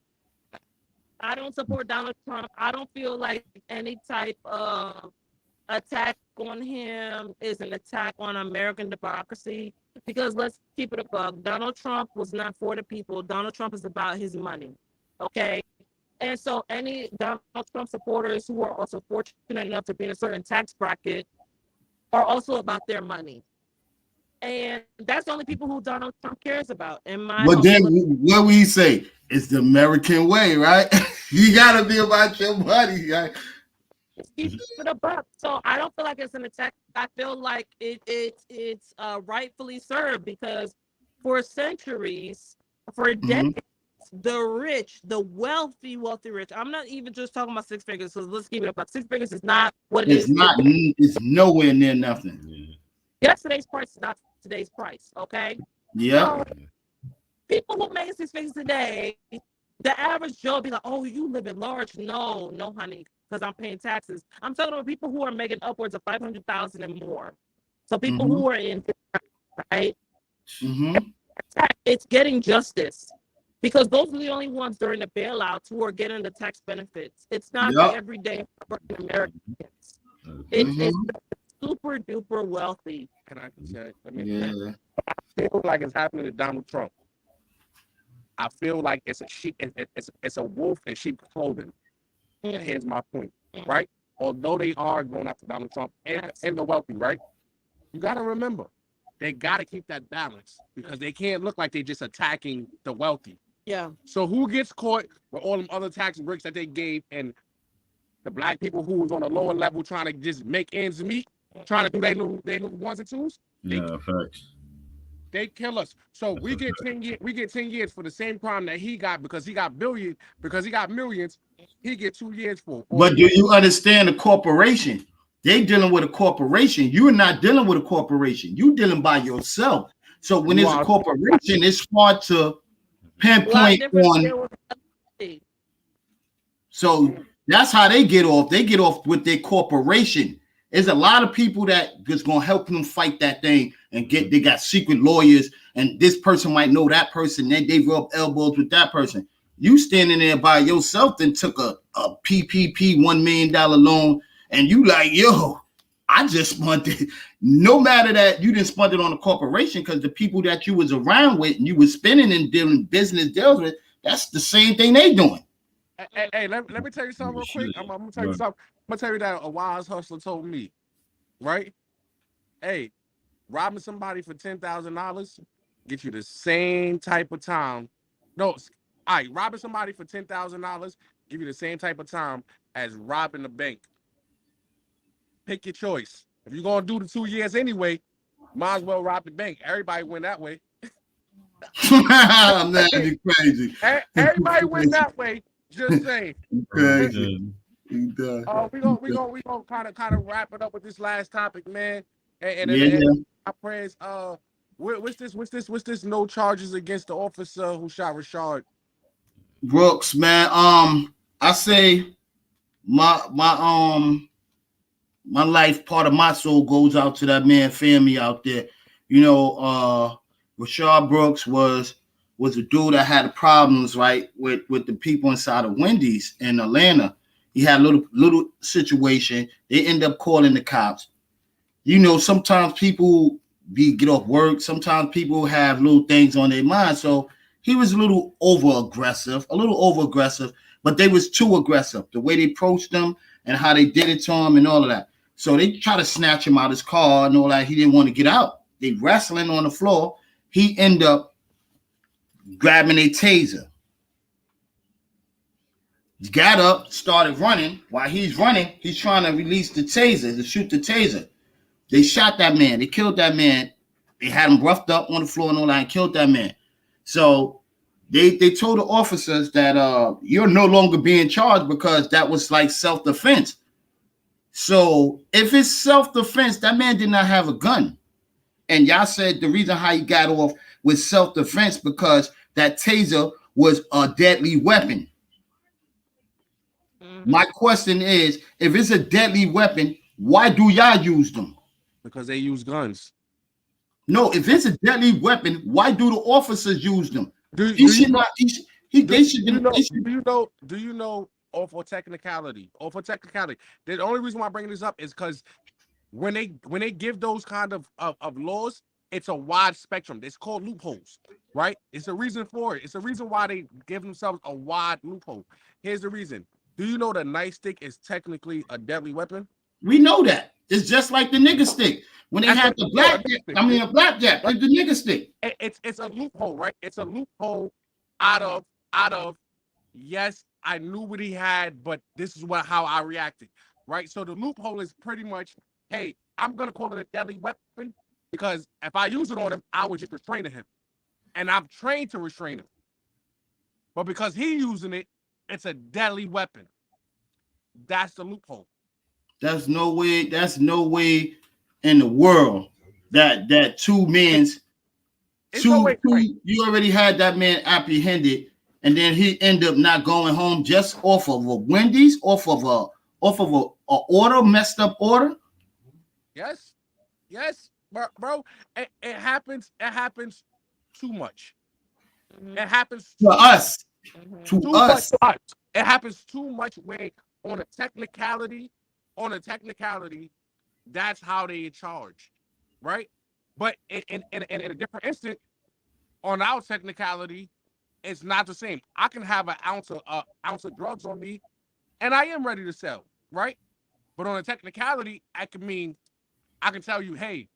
I don't support Donald Trump. I don't feel like any type of attack on him is an attack on American democracy. Because let's keep it a bug. Donald Trump was not for the people. Donald Trump is about his money. Okay. And so any Donald Trump supporters who are also fortunate enough to be in a certain tax bracket are also about their money. And that's the only people who Donald Trump cares about. But then what we say? It's the American way, right? You gotta be about your money, right? Keep it a buck. So I don't feel like it's an attack. I feel like it's rightfully served because for centuries, for decades, the rich, the wealthy rich. I'm not even just talking about six figures. So let's keep it about 6 figures. Is not what it is. It's nowhere near nothing. Yesterday's price is not today's price. Okay. Yeah. So, people who make 6 figures today, the average Joe be like, "Oh, you live at large." No, honey, because I'm paying taxes. I'm talking about people who are making upwards of 500,000 and more. So people who are in, right? It's getting justice because those are the only ones during the bailouts who are getting the tax benefits. It's not the everyday Americans. It's super duper wealthy. Can I say? I feel like it's happening to Donald Trump. I feel like it's a sheep. It's a wolf in sheep clothing. And here's my point, right? Although they are going after Donald Trump and the wealthy, right? You got to remember, they got to keep that balance because they can't look like they're just attacking the wealthy. Yeah. So who gets caught with all them other tax breaks that they gave and the Black people who was on a lower level trying to just make ends meet, trying to do their little ones and twos? Yeah, facts. They kill us. So we get 10 years. We get 10 years for the same crime that he got because he got millions. He get 2 years for. But do you understand the corporation? They dealing with a corporation. You're not dealing with a corporation. You dealing by yourself. So when it's a corporation, it's hard to pinpoint on. So that's how they get off. They get off with their corporation. There's a lot of people that is gonna help them fight that thing and they got secret lawyers, and this person might know that person, then they rub elbows with that person. You standing there by yourself and took a PPP $1 million loan, and you like, yo, I just spent it. No matter that you didn't spend it on a corporation, because the people that you was around with and you was spending and doing business deals with, that's the same thing they doing. Hey, let me tell you something real quick. I'm gonna tell you something. I'm gonna tell you that a wise hustler told me, right? Hey, robbing somebody for $10,000 get you the same type of time. No, all right, robbing somebody for $10,000 give you the same type of time as robbing a bank. Pick your choice. If you're gonna do the 2 years anyway, might as well rob the bank. Everybody win that way. Man, you crazy. Everybody win that way. Just saying. You crazy. You done. We gonna kind of wrap it up with this last topic, man. And my prayers. What's this? No charges against the officer who shot Rayshard Brooks, man. I say my life, part of my soul goes out to that man family out there. You know, Rayshard Brooks was a dude that had problems, right, with the people inside of Wendy's in Atlanta. He had a little situation. They end up calling the cops. You know, sometimes people get off work. Sometimes people have little things on their mind. So he was a little over aggressive, but they was too aggressive. The way they approached him and how they did it to him and all of that. So they try to snatch him out of his car and all that. He didn't want to get out. They wrestling on the floor. He end up grabbing a taser. He got up, started running. While he's running, he's trying to release the taser, to shoot the taser. They shot that man. They killed that man. They had him roughed up on the floor and all that and killed that man. So they told the officers that you're no longer being charged because that was like self-defense. So if it's self-defense, that man did not have a gun. And y'all said the reason how he got off was self-defense because that taser was a deadly weapon. My question is, if it's a deadly weapon, why do y'all use them? because they use guns. No, if it's a deadly weapon, why do the officers use them? Do you know, or for technicality, the only reason why I'm bringing this up is because when they give those kind of laws, it's a wide spectrum. It's called loopholes, right? It's a reason for it. It's a reason why they give themselves a wide loophole. Here's the reason. Do you know the nightstick is technically a deadly weapon? We know that. It's just like the nigga stick. When they had the blackjack, a blackjack, like the nigga stick. It's a loophole, right? It's a loophole out of yes, I knew what he had, but this is how I reacted, right? So the loophole is pretty much, hey, I'm gonna call it a deadly weapon because if I use it on him, I was just restraining him, and I'm trained to restrain him. But because he's using it, it's a deadly weapon. That's the loophole. That's no way in the world that two men's you already had that man apprehended, and then he ended up not going home just off of a Wendy's, off of a order, messed up order. Yes, bro. It happens too much. It happens to us. To us. It happens too much where on a technicality, that's how they charge, right? But in a different instant, on our technicality, it's not the same. I can have an ounce of drugs on me, and I am ready to sell, right? But on a technicality, I can tell you, hey,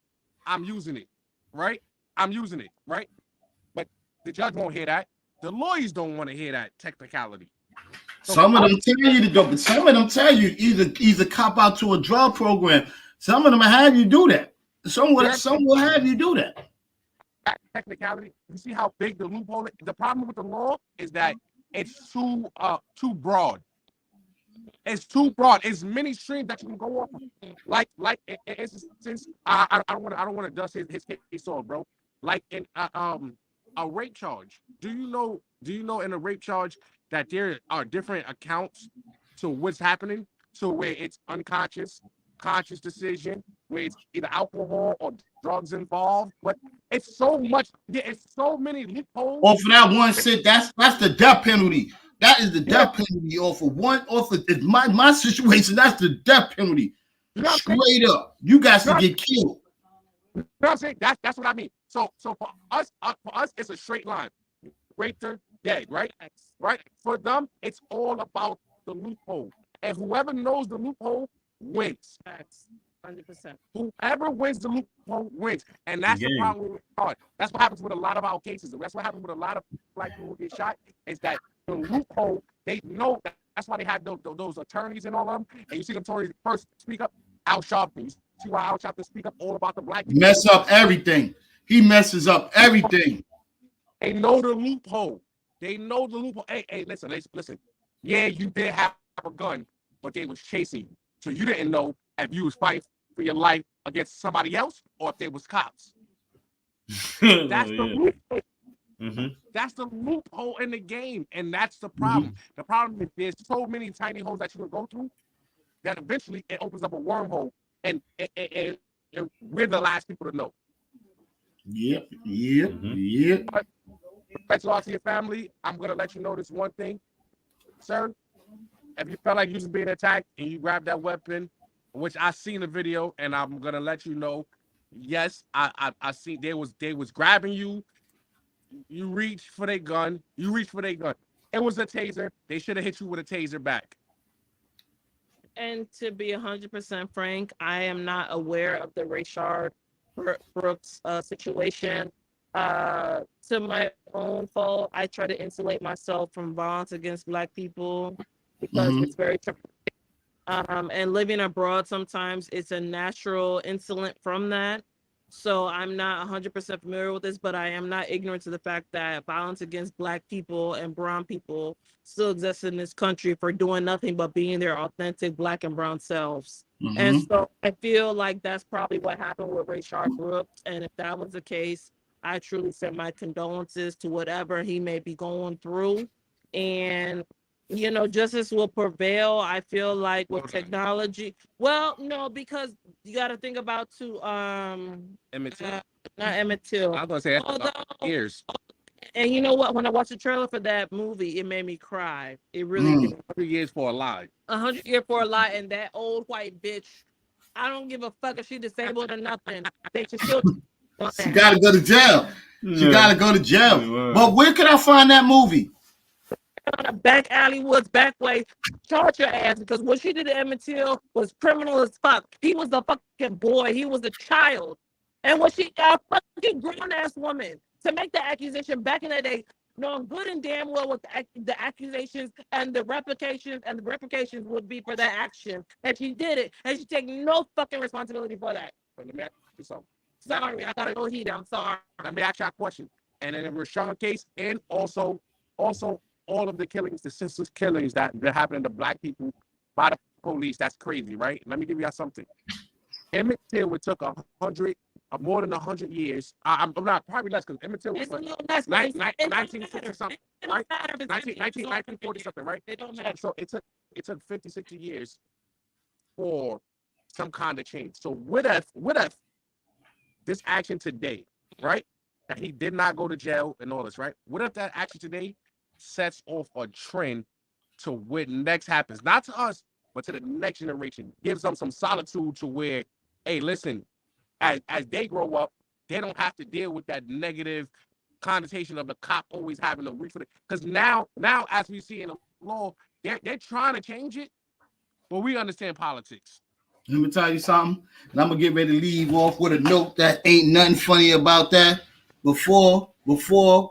I'm using it, right? I'm using it, right? But the judge won't hear that. The lawyers don't want to hear that technicality. So some of them tell you to go, but some of them tell you either cop out to a drug program. Some of them have you do that. Some will have you do that. Technicality. You see how big the loophole is? The problem with the law is that it's too broad. It's too broad. It's many streams that you can go off of. Like since I don't want to dust his case off, bro. Like in a rape charge. Do you know in a rape charge that there are different accounts to what's happening? So where it's unconscious, conscious decision, where it's either alcohol or drugs involved, but it's so much. It's so many loopholes. Off of that one sit, that's the death penalty. That is the death penalty. Off of my situation, that's the death penalty. Straight up, you guys to get killed. You know what I'm saying? That's what I mean. So for us, it's a straight line. Greater dead, right? Right. For them, it's all about the loophole, and whoever knows the loophole wins. That's 100%. Whoever wins the loophole wins, and that's the problem with it. That's what happens with a lot of our cases. That's what happens with a lot of black people who get shot. Is that the loophole? They know that. That's why they have those attorneys and all of them. And you see them attorneys first speak up Al Sharpton. See why Al Sharpton speak up all about the black people? Mess up everything. He messes up everything. They know the loophole. They know the loophole. Hey, listen. Yeah, you did have a gun, but they was chasing you. So you didn't know if you was fighting for your life against somebody else or if they was cops. That's the loophole. Mm-hmm. That's the loophole in the game, and that's the problem. The problem is there's so many tiny holes that you can go through that eventually it opens up a wormhole, and we're the last people to know. Yep. But let's lost to your family. I'm gonna let you know this one thing, sir. If you felt like you was being attacked and you grabbed that weapon, which I seen the video, and I'm gonna let you know, yes, I see they was grabbing you. You reach for their gun. It was a taser. They should have hit you with a taser back. And to be 100% frank, I am not aware of the Rayshard Brooks situation. To my own fault, I try to insulate myself from violence against Black people because it's very and living abroad, sometimes it's a natural insulent from that. So I'm not 100% familiar with this, but I am not ignorant to the fact that violence against Black people and brown people still exists in this country for doing nothing but being their authentic Black and brown selves. And so I feel like that's probably what happened with Rayshard Brooks. And if that was the case, I truly send my condolences to whatever he may be going through. And justice will prevail. I feel like with technology. Well, no, because you got to think about Emmett Till. Not Emmett Till. I was gonna say years. And you know what? When I watched the trailer for that movie, it made me cry. It really did. 100 years for a lie. 100 years for a lie, and that old white bitch. I don't give a fuck if she disabled or nothing. They should still. She gotta go to jail. She gotta go to jail. But where can I find that movie? On a back alley woods back way, charge your ass, because what she did to Emmett Till was criminal as fuck. He was a fucking boy. He was a child. And what she got, a fucking grown ass woman to make the accusation back in the day, knowing good and damn well what the accusations and the replications would be for that action. And she did it, and she take no fucking responsibility for that. But let me ask you something. Sorry, I gotta go heat. I'm sorry. Let me ask you a question. And in the Rayshard case, and also all of the killings, the senseless killings that happened to Black people by the police, that's crazy, right? Let me give you something. Emmett Till, it took more than 100 years. I'm not, probably less, because Emmett Till was 1940 something, right? 1940 something, right? So it took 50, 60 years for some kind of change. So what if this action today, right? That he did not go to jail and all this, right? What if that action today sets off a trend to what next happens, not to us, but to the next generation, gives them some solitude to where, hey, listen, as they grow up, they don't have to deal with that negative connotation of the cop always having to reach for it. Because now, as we see in the law, they're trying to change it, but we understand politics. Let me tell you something, and I'm gonna get ready to leave off with a note that ain't nothing funny about that. Before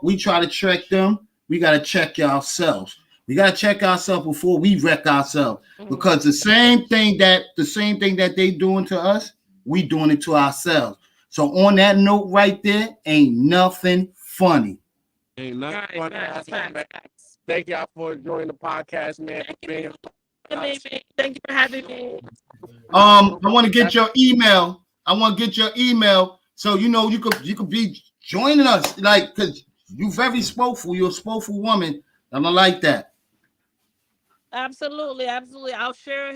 we try to check them, we got to check ourselves. We got to check ourselves before we wreck ourselves. Because the same thing that they doing to us, we doing it to ourselves. So on that note right there, ain't nothing funny. Ain't nothing funny. Thank y'all for joining the podcast, man. Thank you for having me. I want to get your email. So you could be joining us, like, because you're very spokeful. You're a spokeful woman, and I like that. Absolutely. I'll share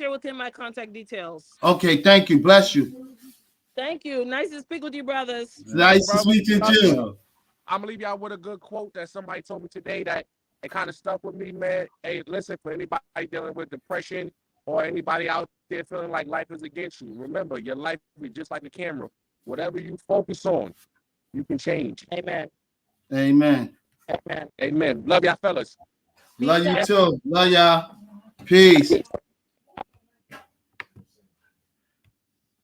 with him my contact details. Okay, thank you. Bless you. Thank you. Nice to speak with you, brothers. Nice to speak to you too. I'm gonna leave y'all with a good quote that somebody told me today that it kind of stuck with me, man. Hey, listen, for anybody dealing with depression or anybody out there feeling like life is against you, remember, your life is just like a camera. Whatever you focus on, you can change. Amen. Amen. Amen. Amen. Love y'all, fellas. Love you too. Love y'all. Peace.